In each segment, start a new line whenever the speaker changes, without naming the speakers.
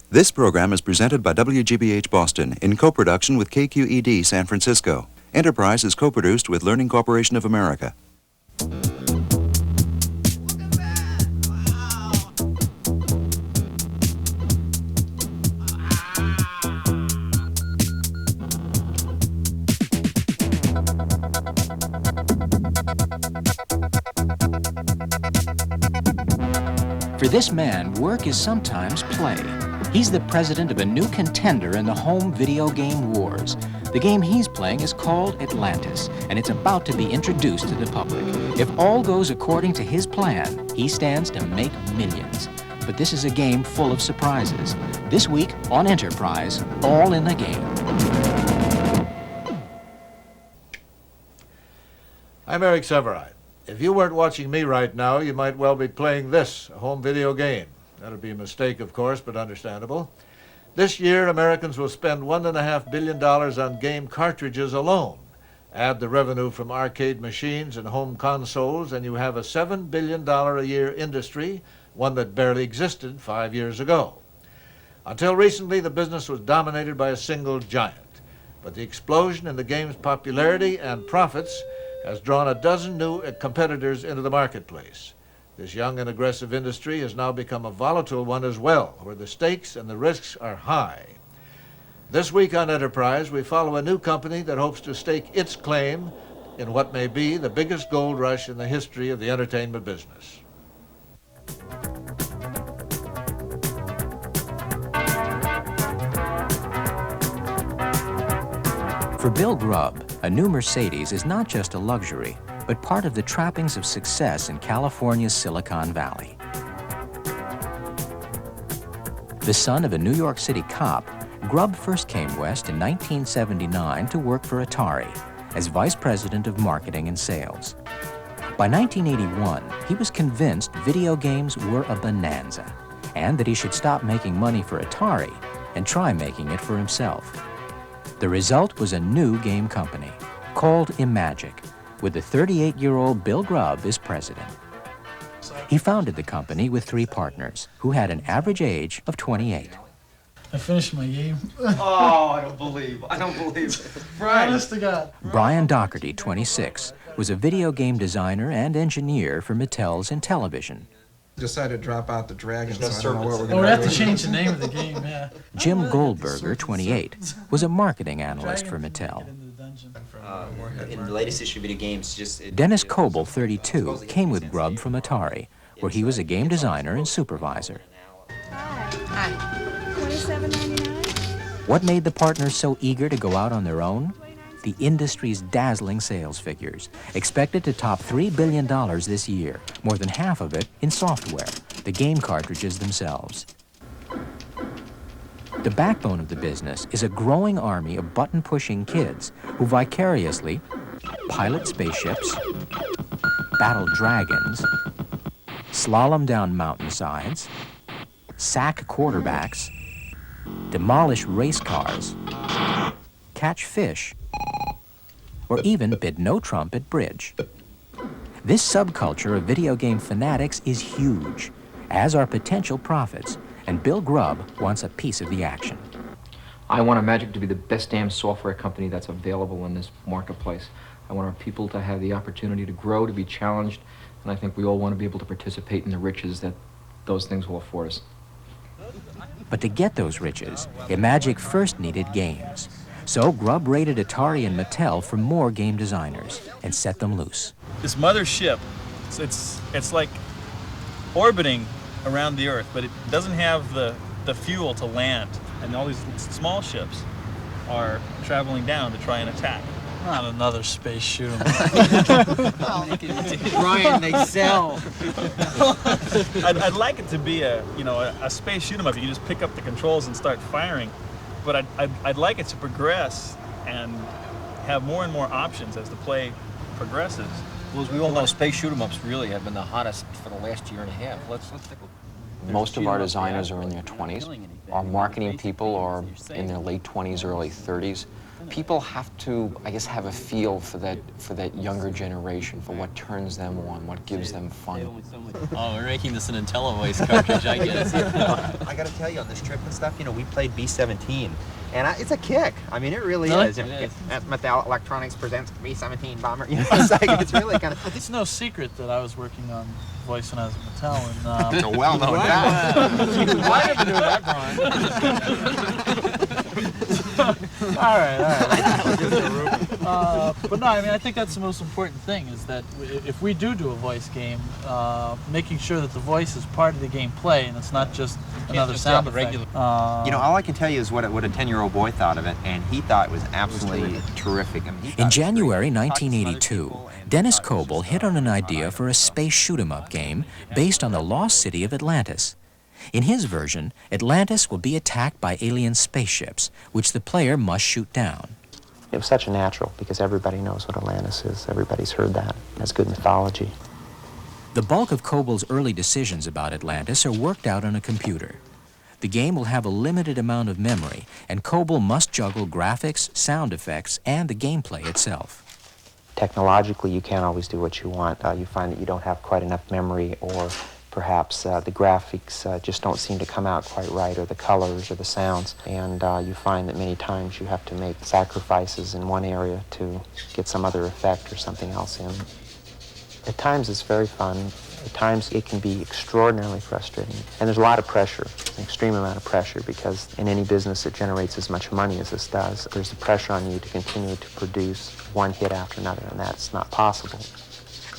This program is presented by WGBH Boston in co-production with KQED San Francisco. Enterprise is co-produced with Learning Corporation of America.
For this man, work is sometimes play. He's the president of a new contender in the home video game wars. The game he's playing is called Atlantis, and it's about to be introduced to the public. If all goes according to his plan, he stands to make millions. But this is a game full of surprises. This week on Enterprise, All in the Game.
I'm Eric Severide. If you weren't watching me right now, you might well be playing this, a home video game. That'd be a mistake, of course, but understandable. This year, Americans will spend $1.5 billion on game cartridges alone. Add the revenue from arcade machines and home consoles, and you have a $7 billion a year industry, one that barely existed 5 years ago. Until recently, the business was dominated by a single giant. But the explosion in the game's popularity and profits has drawn a dozen new competitors into the marketplace. This young and aggressive industry has now become a volatile one as well, where the stakes and the risks are high. This week on Enterprise, we follow a new company that hopes to stake its claim in what may be the biggest gold rush in the history of the entertainment business.
For Bill Grubb, a new Mercedes is not just a luxury, but part of the trappings of success in California's Silicon Valley. The son of a New York City cop, Grubb first came west in 1979 to work for Atari as vice president of marketing and sales. By 1981, he was convinced video games were a bonanza and that he should stop making money for Atari and try making it for himself. The result was a new game company called Imagic, with the 38-year-old Bill Grubb as president. He founded the company with 3 partners who had an average age of 28.
I finished my game.
Oh, I don't believe it. Brian.
Honest to God.
Brian Doherty, 26, was a video game designer and engineer for Mattel's Intellivision.
Decided to drop out the Dragons,
No
so I don't know what we're
Oh,
going
we
to
have
do.
to change the name of the game, yeah.
Jim Goldberger, 28, was a marketing analyst for Mattel.
In the latest issue of video games,
Dennis COLBOL, 32, came with Grubb from Atari, where he was a game designer and supervisor.
Hi. $27.99?
What made the partners so eager to go out on their own? The industry's dazzling sales figures, expected to top $3 billion this year, more than half of it in software, the game cartridges themselves. The backbone of the business is a growing army of button-pushing kids who vicariously pilot spaceships, battle dragons, slalom down mountainsides, sack quarterbacks, demolish race cars, catch fish, or even bid no trump at bridge. This subculture of video game fanatics is huge, as are potential profits, and Bill Grubb wants a piece of the action.
I want Imagic to be the best damn software company that's available in this marketplace. I want our people to have the opportunity to grow, to be challenged, and I think we all want to be able to participate in the riches that those things will afford us.
But to get those riches, Imagic first needed games. So Grubb raided Atari and Mattel for more game designers and set them loose.
This mothership, it's like orbiting around the Earth, but it doesn't have the fuel to land. And all these small ships are traveling down to try and attack.
Not another space shoot 'em.
Brian, they sell.
I'd like it to be a space shoot 'em up. You can just pick up the controls and start firing. But I'd like it to progress and have more and more options as the play progresses.
Well, as we all know, space shoot-em-ups really have been the hottest for the last year and a half. Let's take a...
Most of our designers are in their 20s. Our marketing people are in their late 20s, early 30s.
People have to, I guess, have a feel for that younger generation, for what turns them on, what gives them fun.
Oh, we're making this an IntelliVoice cartridge, I guess.
I got to tell you, on this trip and stuff, you know, we played B-17, and it's a kick. I mean, it really is. Mattel Electronics presents B-17 bomber. You know, it's really kind of.
It's no secret that I was working on voice when I was at Mattel, and
it's a well-known fact.
Why never knew that, Brian?
all right. But no, I mean, I think that's the most important thing, is that if we do a voice game, making sure that the voice is part of the gameplay and it's not just another sound effect.
You know, all I can tell you is what a 10-year-old boy thought of it, and he thought it was absolutely terrific. I mean,
In January 1982, Dennis COLBOL hit on an idea for a space shoot-'em-up game based on the lost city of Atlantis. In his version, Atlantis will be attacked by alien spaceships, which the player must shoot down.
It was such a natural, because everybody knows what Atlantis is. Everybody's heard that. That's good mythology.
The bulk of COLBOL's early decisions about Atlantis are worked out on a computer. The game will have a limited amount of memory, and COLBOL must juggle graphics, sound effects, and the gameplay itself.
Technologically, you can't always do what you want. You find that you don't have quite enough memory, or perhaps the graphics just don't seem to come out quite right, or the colors or the sounds. And you find that many times you have to make sacrifices in one area to get some other effect or something else in. At times it's very fun. At times it can be extraordinarily frustrating. And there's a lot of pressure, an extreme amount of pressure, because in any business that generates as much money as this does, there's the pressure on you to continue to produce one hit after another, and that's not possible.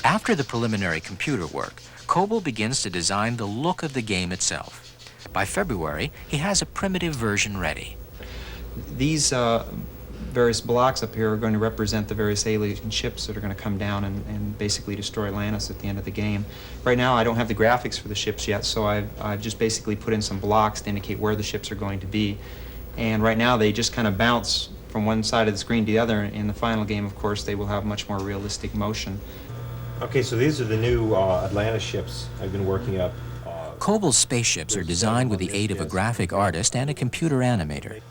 After the preliminary computer work, COLBOL begins to design the look of the game itself. By February, he has a primitive version ready.
These various blocks up here are going to represent the various alien ships that are going to come down and basically destroy Atlantis at the end of the game. Right now, I don't have the graphics for the ships yet, so I've just basically put in some blocks to indicate where the ships are going to be. And right now, they just kind of bounce from one side of the screen to the other. In the final game, of course, they will have much more realistic motion.
Okay, so these are the new Atlantis ships I've been working up.
COLBOL's spaceships are designed with the aid of a graphic artist and a computer animator.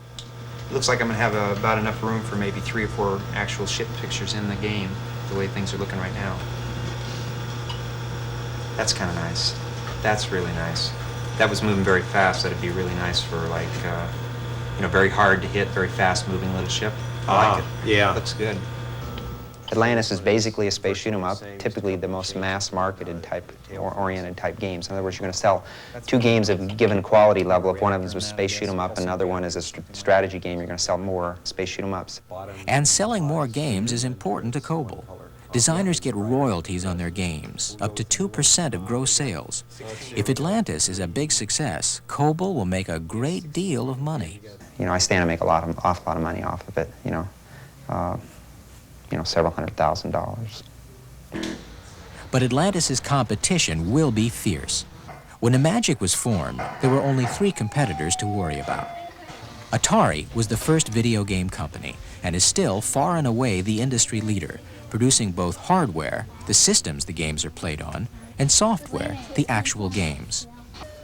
It looks like I'm going to have about enough room for maybe 3 or 4 actual ship pictures in the game, the way things are looking right now. That's kind of nice. That's really nice. That was moving very fast. That'd be really nice for, like, you know, very hard to hit, very fast-moving little ship. I like it.
Yeah.
Looks good.
Atlantis is basically a space shoot-'em-up, typically the most mass-marketed type or oriented type games. In other words, you're going to sell 2 games of a given quality level. If one of them is a space shoot-'em-up, another one is a strategy game, you're going to sell more space shoot-'em-ups.
And selling more games is important to COLBOL. Designers get royalties on their games, up to 2% of gross sales. If Atlantis is a big success, COLBOL will make a great deal of money.
You know, I stand to make an awful lot of money off of it, you know, several $100,000.
But Atlantis' competition will be fierce. When Imagic was formed, there were only 3 competitors to worry about. Atari was the first video game company and is still far and away the industry leader, producing both hardware, the systems the games are played on, and software, the actual games.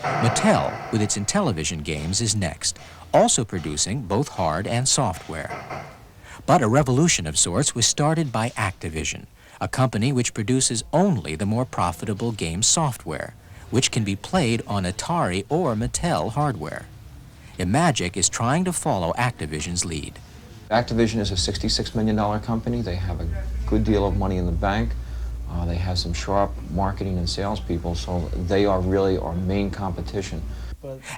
Mattel, with its Intellivision games, is next, also producing both hard and software. But a revolution of sorts was started by Activision, a company which produces only the more profitable game software, which can be played on Atari or Mattel hardware. Imagic is trying to follow Activision's lead.
Activision is a $66 million company. They have a good deal of money in the bank. They have some sharp marketing and salespeople, so they are really our main competition.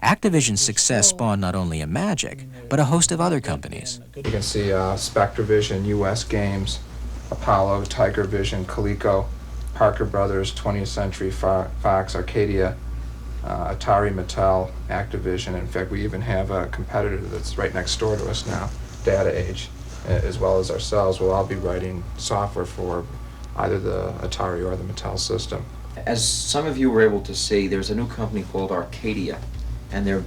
Activision's success spawned not only Imagic, but a host of other companies.
You can see Spectravision, US Games, Apollo, Tiger Vision, Coleco, Parker Brothers, 20th Century Fox, Arcadia, Atari, Mattel, Activision. In fact, we even have a competitor that's right next door to us now, Data Age, as well as ourselves. We'll all be writing software for either the Atari or the Mattel system.
As some of you were able to see, there's a new company called Arcadia, and they're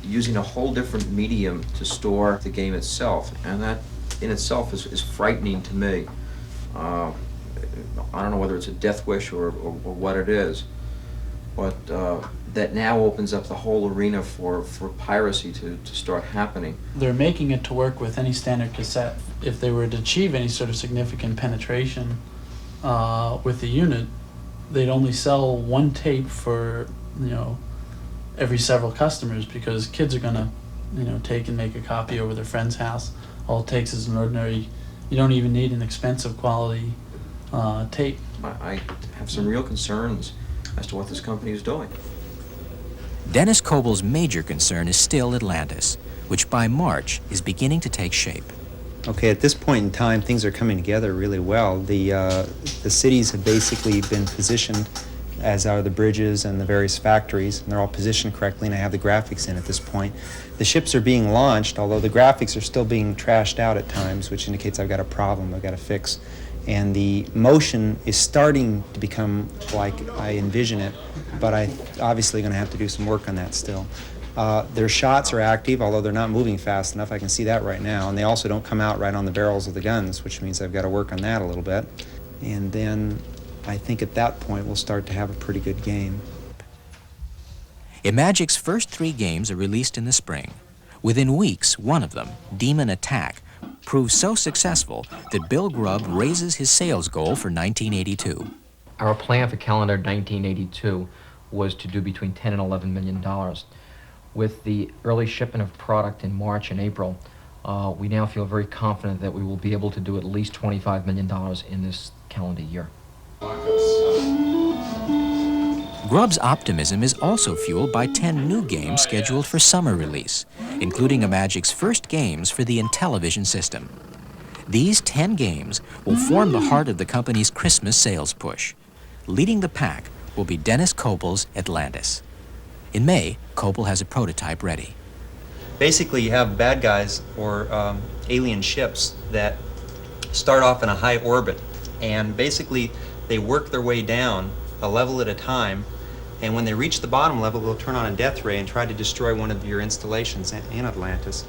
using a whole different medium to store the game itself, and that in itself is frightening to me. I don't know whether it's a death wish or what it is, but that now opens up the whole arena for piracy to start happening.
They're making it to work with any standard cassette. If they were to achieve any sort of significant penetration with the unit, they'd only sell one tape for, every several customers, because kids are gonna, take and make a copy over their friend's house. All it takes is an ordinary, you don't even need an expensive quality tape.
I have some real concerns as to what this company is doing.
Dennis COLBOL's major concern is still Atlantis, which by March is beginning to take shape.
Okay, at this point in time, things are coming together really well. The cities have basically been positioned, as are the bridges and the various factories, and they're all positioned correctly, and I have the graphics in at this point. The ships are being launched, although the graphics are still being trashed out at times, which indicates I've got a problem I've got to fix. And the motion is starting to become like I envision it, but I'm obviously going to have to do some work on that still. Their shots are active, although they're not moving fast enough. I can see that right now. And they also don't come out right on the barrels of the guns, which means I've got to work on that a little bit. And then I think at that point we'll start to have a pretty good game.
Imagic's first 3 games are released in the spring. Within weeks, one of them, Demon Attack, proves so successful that Bill Grubb raises his sales goal for 1982.
Our plan for calendar 1982 was to do between $10 and $11 million. With the early shipment of product in March and April, we now feel very confident that we will be able to do at least $25 million in this calendar year.
Grubb's optimism is also fueled by 10 new games scheduled for summer release, including Imagic's first games for the Intellivision system. These 10 games will form the heart of the company's Christmas sales push. Leading the pack will be Dennis COLBOL's Atlantis. In May, COLBOL has a prototype ready.
Basically, you have bad guys or alien ships that start off in a high orbit, and basically they work their way down a level at a time, and when they reach the bottom level, they'll turn on a death ray and try to destroy one of your installations in Atlantis.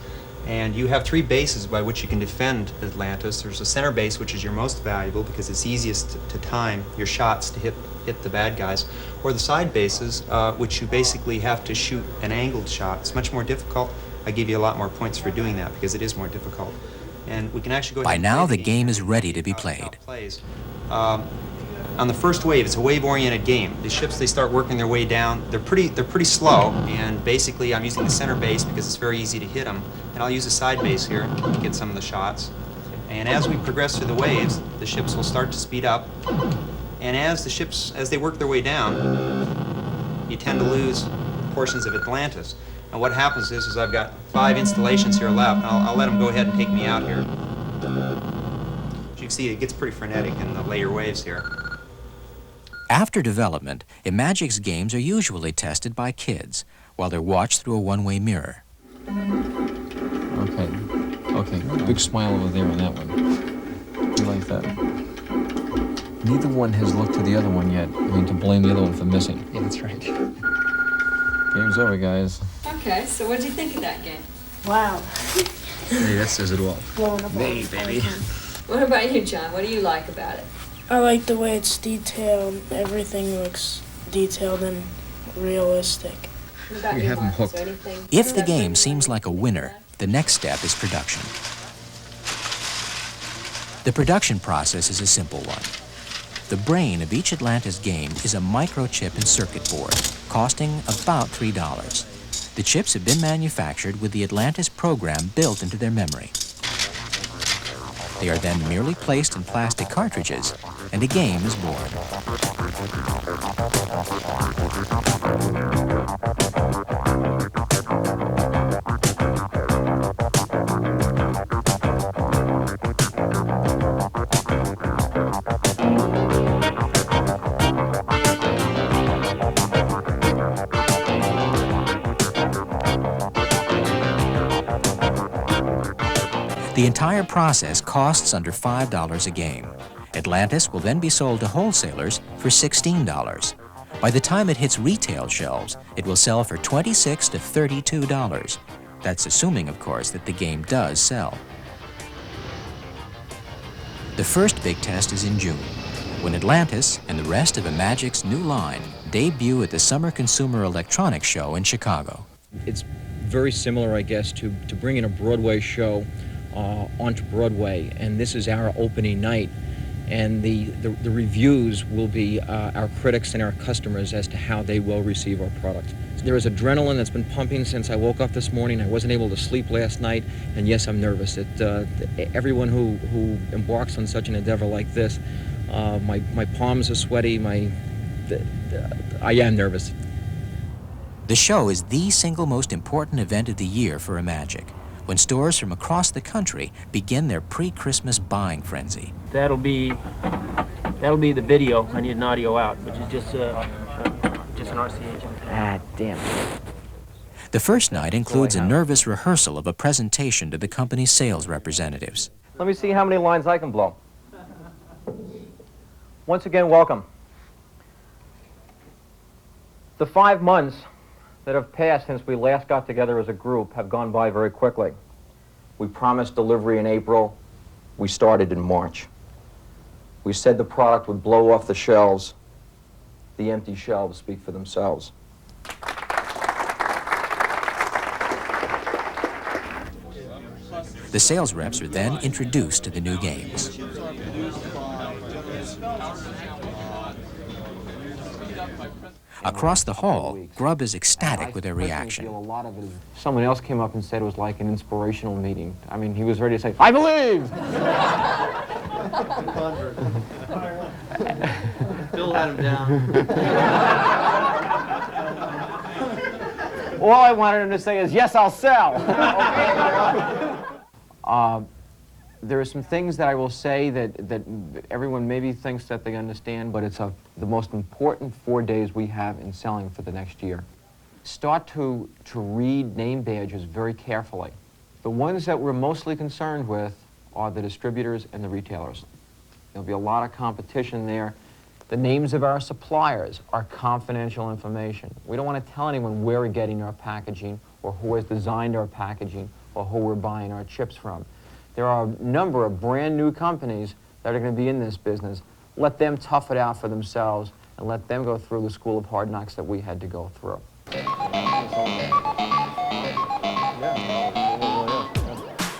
And you have 3 bases by which you can defend Atlantis. There's a center base, which is your most valuable because it's easiest to time your shots to hit the bad guys, or the side bases, which you basically have to shoot an angled shot. It's much more difficult. I give you a lot more points for doing that because it is more difficult. And we can actually go ahead
By now, the game is ready to be played.
On the first wave, it's a wave-oriented game. The ships, they start working their way down. They're pretty slow, and basically I'm using the center base because it's very easy to hit them. And I'll use a side base here to get some of the shots. And as we progress through the waves, the ships will start to speed up. And as they work their way down, you tend to lose portions of Atlantis. And what happens is I've got 5 installations here left. I'll let them go ahead and take me out here. As you can see, it gets pretty frenetic in the later waves here.
After development, Imagic's games are usually tested by kids while they're watched through a one-way mirror.
Okay, big smile over there on that one. You like that? Neither one has looked to the other one yet. I mean, to blame the other one for missing.
Yeah, that's right.
Game's over, guys.
Okay, so what did you think of that game?
Wow.
Hey, that says it all.
Blowing up
Hey, baby.
What about you, John? What do you like about it?
I like the way it's detailed. Everything looks detailed and realistic.
What about
We
you,
have 'em
Mark? Is
hooked.
there anything-
If the game seems like a winner, the next step is production. The production process is a simple one. The brain of each Atlantis game is a microchip and circuit board, costing about $3. The chips have been manufactured with the Atlantis program built into their memory. They are then merely placed in plastic cartridges, and a game is born. The entire process costs under $5 a game. Atlantis will then be sold to wholesalers for $16. By the time it hits retail shelves, it will sell for $26 to $32. That's assuming, of course, that the game does sell. The first big test is in June. when Atlantis and the rest of Imagic's new line debut at the Summer Consumer Electronics Show in Chicago.
It's very similar, I guess, to bringing a Broadway show onto Broadway, and this is our opening night. And the reviews will be our critics and our customers as to how they will receive our product. There is adrenaline that's been pumping since I woke up this morning. I wasn't able to sleep last night, and yes, I'm nervous. Everyone who embarks on such an endeavor like this, my palms are sweaty. I am nervous.
The show is the single most important event of the year for Imagic, when stores from across the country begin their pre-Christmas buying frenzy.
That'll be the video. I need an audio out, which is just an RCH.
Ah, damn.
The first night includes a nervous rehearsal of a presentation to the company's sales representatives.
Let me see how many lines I can blow. Once again, welcome. The 5 months that have passed since we last got together as a group have gone by very quickly. We promised delivery in April. We started in March. We said the product would blow off the shelves. The empty shelves speak for themselves.
The sales reps are then introduced to the new games. Across the hall, Grubb is ecstatic with their reaction.
Someone else came up and said it was like an inspirational meeting. I mean, he was ready to say, "I believe!"
Bill let him down.
All I wanted him to say is, "Yes, I'll sell." There are some things that I will say that everyone maybe thinks that they understand, but it's the most important 4 days we have in selling for the next year. Start to read name badges very carefully. The ones that we're mostly concerned with are the distributors and the retailers. There'll be a lot of competition there. The names of our suppliers are confidential information. We don't want to tell anyone where we're getting our packaging or who has designed our packaging or who we're buying our chips from. There are a number of brand new companies that are going to be in this business. Let them tough it out for themselves and let them go through the school of hard knocks that we had to go through.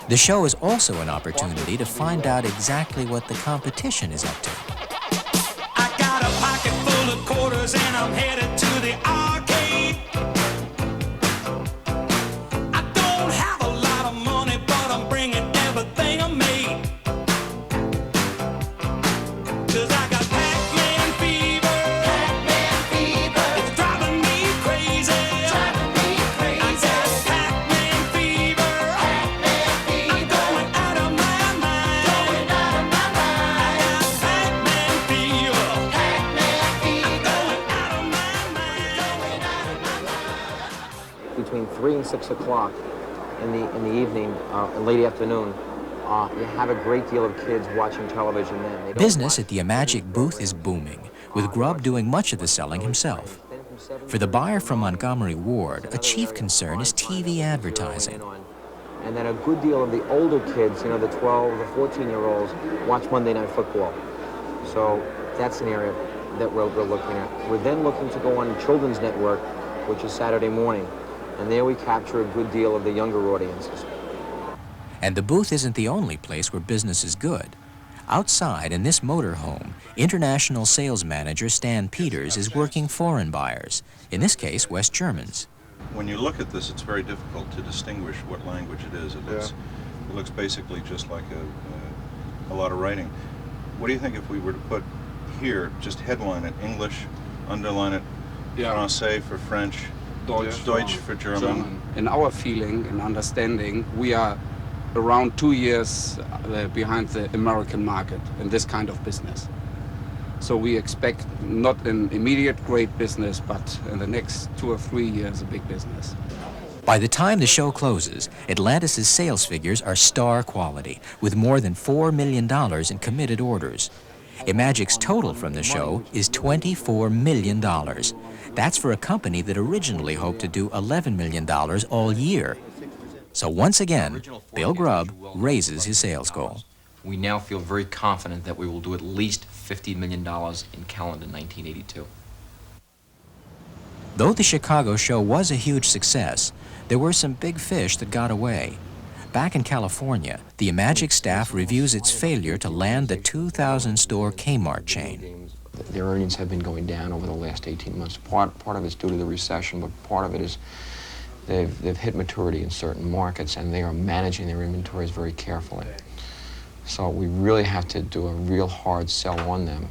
The show is also an opportunity to find out exactly what the competition is up to.
I got a pocket full of quarters and I'm headed to the arcade. I don't have a lot of money, but I'm bringing everything I made. 'Cause I got Pac-Man fever. Pac-Man fever. It's driving me crazy. Driving me crazy. I got Pac-Man fever. Pac-Man fever. I'm going out of my mind. Going out of my mind. I got Pac-Man fever. Pac-Man fever. I'm going out of my mind. Going out of my mind.
Between 3 and 6 o'clock in the evening, late afternoon, you have a great deal of kids watching television then. They don't
Business at the Imagic booth is booming, with Grubb doing much of the selling himself. For the buyer from Montgomery Ward, a chief concern is TV advertising.
And then a good deal of the older kids, the 12, the 14-year-olds, watch Monday Night Football. So that's an area that we're looking at. We're then looking to go on Children's Network, which is Saturday morning. And there we capture a good deal of the younger audiences.
And the booth isn't the only place where business is good. Outside, in this motorhome, international sales manager Stan Peters is working foreign buyers, in this case, West Germans.
When you look at this, it's very difficult to distinguish what language it is. It looks basically just like a lot of writing. What do you think if we were to put here, just headline it, English, underline it, Francais for French, Deutsch for German?
In our feeling and understanding, we are around 2 years behind the American market in this kind of business. So we expect not an immediate great business, but in the next 2 or 3 years, a big business.
By the time the show closes, Atlantis' sales figures are star quality, with more than $4 million in committed orders. Imagic's total from the show is $24 million. That's for a company that originally hoped to do $11 million all year. So once again, Bill Grubb raises his sales goal.
We now feel very confident that we will do at least $50 million in calendar 1982.
Though the Chicago show was a huge success, there were some big fish that got away. Back in California, the Imagic staff reviews its failure to land the 2,000-store Kmart chain.
Their earnings have been going down over the last 18 months. Part of it's due to the recession, but part of it is they've hit maturity in certain markets, and they are managing their inventories very carefully. So we really have to do a real hard sell on them.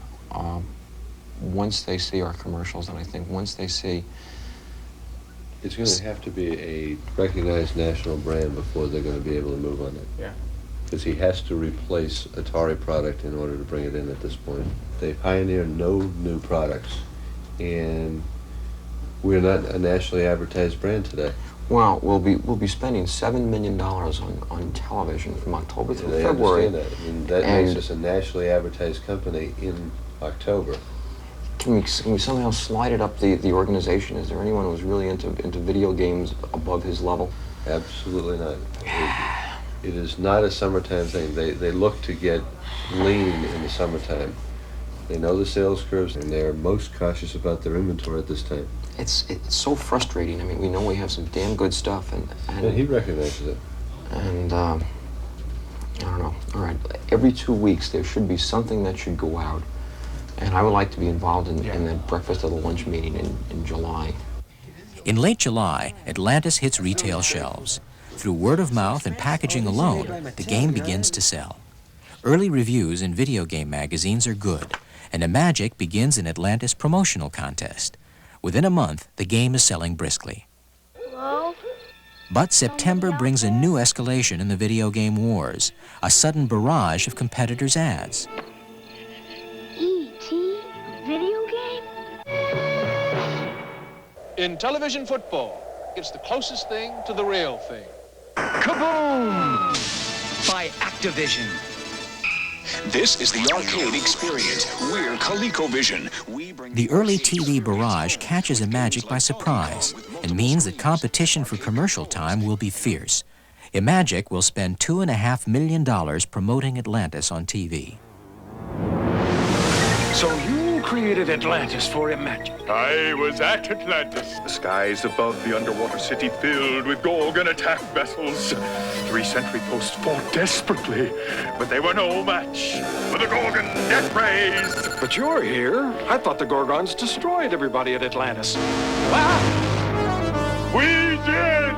Once they see our commercials, and I think once they see...
It's going to have to be a recognized national brand before they're going to be able to move on it.
Yeah.
Because he has to replace Atari product in order to bring it in at this point. They pioneer no new products, and we're not a nationally advertised brand today.
Well, we'll be spending $7 million on television from October through February.
I understand that. I mean, that makes us a nationally advertised company in October.
Can we somehow slide it up the organization? Is there anyone who's really into video games above his level?
Absolutely not. It is not a summertime thing. They look to get lean in the summertime. They know the sales curves, and they're most cautious about their inventory at this time.
It's so frustrating. I mean, we know we have some damn good stuff, and
he recognizes it.
And I don't know. All right, every 2 weeks there should be something that should go out, and I would like to be involved in that breakfast at the lunch meeting in July.
In late July, Atlantis hits retail shelves. Through word of mouth and packaging alone, the game begins to sell. Early reviews in video game magazines are good, and Imagic begins an Atlantis promotional contest. Within a month, the game is selling briskly.
Hello?
But September brings a new escalation in the video game wars, a sudden barrage of competitors' ads.
E.T. Video game?
In television football, it's the closest thing to the real thing.
Kaboom! By Activision. This is the arcade experience. We're ColecoVision.
The early TV barrage catches Imagic by surprise and means that competition for commercial time will be fierce. Imagic will spend $2.5 million promoting Atlantis on TV.
So you created Atlantis for Imagic.
I was at Atlantis. The skies above the underwater city filled with Gorgon attack vessels. 3 sentry posts fought desperately, but they were no match for the Gorgon death rays.
But you're here. I thought the Gorgons destroyed everybody at Atlantis.
We did!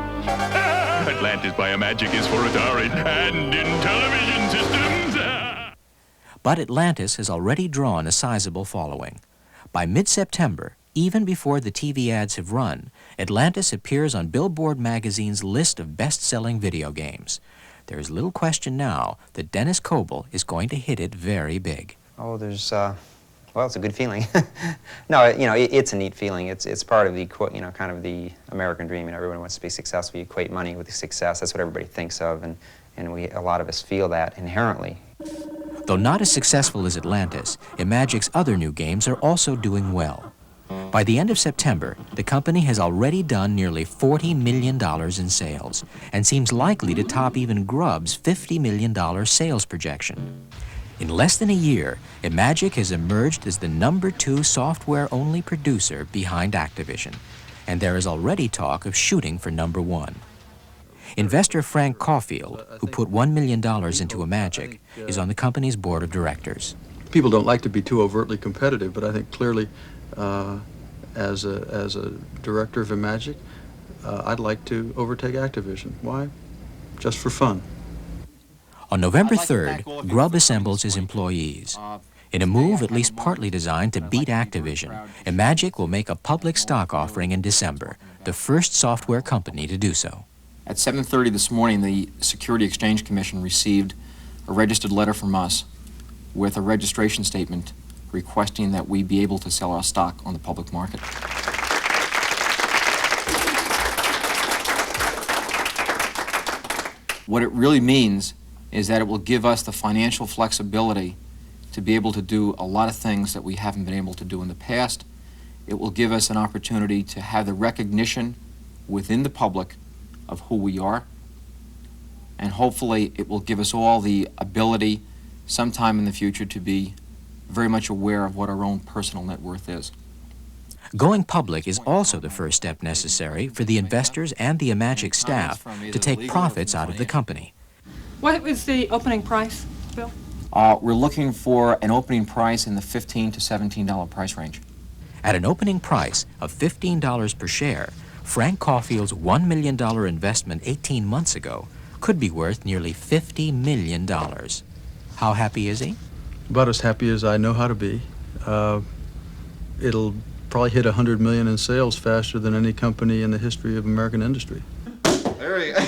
Atlantis by Imagic is for Atari and in television systems.
But Atlantis has already drawn a sizable following. By mid-September, even before the TV ads have run, Atlantis appears on Billboard magazine's list of best-selling video games. There is little question now that Dennis COLBOL is going to hit it very big.
Oh, there's, well, it's a good feeling. No, you know, it's a neat feeling. It's part of the, you know, kind of the American dream. And everyone wants to be successful. You equate money with success. That's what everybody thinks of, and a lot of us feel that inherently.
Though not as successful as Atlantis, Imagic's other new games are also doing well. By the end of September, the company has already done nearly $40 million in sales and seems likely to top even Grub's $50 million sales projection. In less than a year, Imagic has emerged as the #2 software-only producer behind Activision, and there is already talk of shooting for #1. Investor Frank Caulfield, who put $1 million into Imagic, is on the company's board of directors.
People don't like to be too overtly competitive, but I think clearly, as a director of Imagic, I'd like to overtake Activision. Why? Just for fun.
On November 3rd, Grub assembles his employees. In a move at least partly designed to beat Activision, Imagic will make a public stock offering in December, the first software company to do so.
At 7:30 this morning, the Security Exchange Commission received a registered letter from us with a registration statement requesting that we be able to sell our stock on the public market. What it really means is that it will give us the financial flexibility to be able to do a lot of things that we haven't been able to do in the past. It will give us an opportunity to have the recognition within the public of who we are, and hopefully it will give us all the ability sometime in the future to be very much aware of what our own personal net worth is.
Going public is also the first step necessary for the investors and the Imagic staff to take profits out of the company.
What was the opening price, Bill?
We're looking for an opening price in the $15 to $17 price range.
At an opening price of $15 per share, Frank Caulfield's $1 million investment 18 months ago could be worth nearly $50 million. How happy is he?
About as happy as I know how to be. It'll probably hit 100 million in sales faster than any company in the history of American industry.
There you go.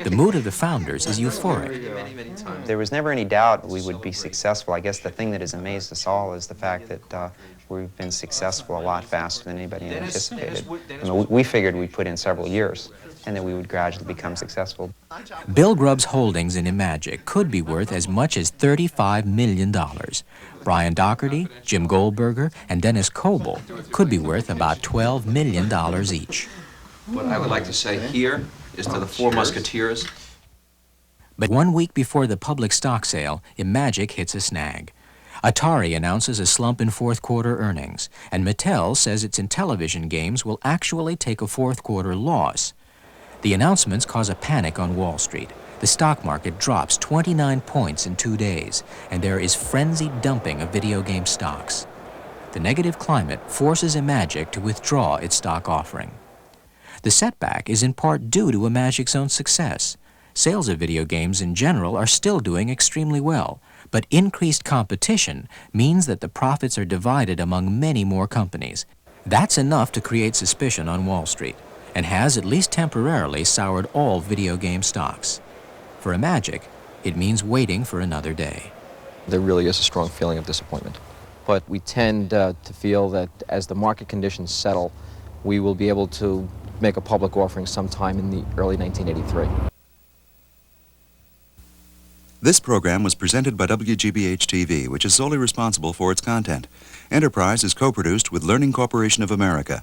The mood of the founders is euphoric.
There was never any doubt we would be successful. I guess the thing that has amazed us all is the fact that we've been successful a lot faster than anybody anticipated. I mean, we figured we'd put in several years and that we would gradually become successful.
Bill Grubb's holdings in Imagic could be worth as much as $35 million. Brian Doherty, Jim Goldberger, and Dennis COLBOL could be worth about $12 million each.
What I would like to say here is to the four musketeers.
But 1 week before the public stock sale, Imagic hits a snag. Atari announces a slump in fourth quarter earnings, and Mattel says its Intellivision games will actually take a fourth quarter loss. The announcements cause a panic on Wall Street. The stock market drops 29 points in 2 days, and there is frenzied dumping of video game stocks. The negative climate forces Imagic to withdraw its stock offering. The setback is in part due to Imagic's own success. Sales of video games in general are still doing extremely well, but increased competition means that the profits are divided among many more companies. That's enough to create suspicion on Wall Street, and has at least temporarily soured all video game stocks. For Imagic, it means waiting for another day.
There really is a strong feeling of disappointment. But we tend to feel that as the market conditions settle, we will be able to make a public offering sometime in the early 1983.
This program was presented by WGBH-TV, which is solely responsible for its content. Enterprise is co-produced with Learning Corporation of America.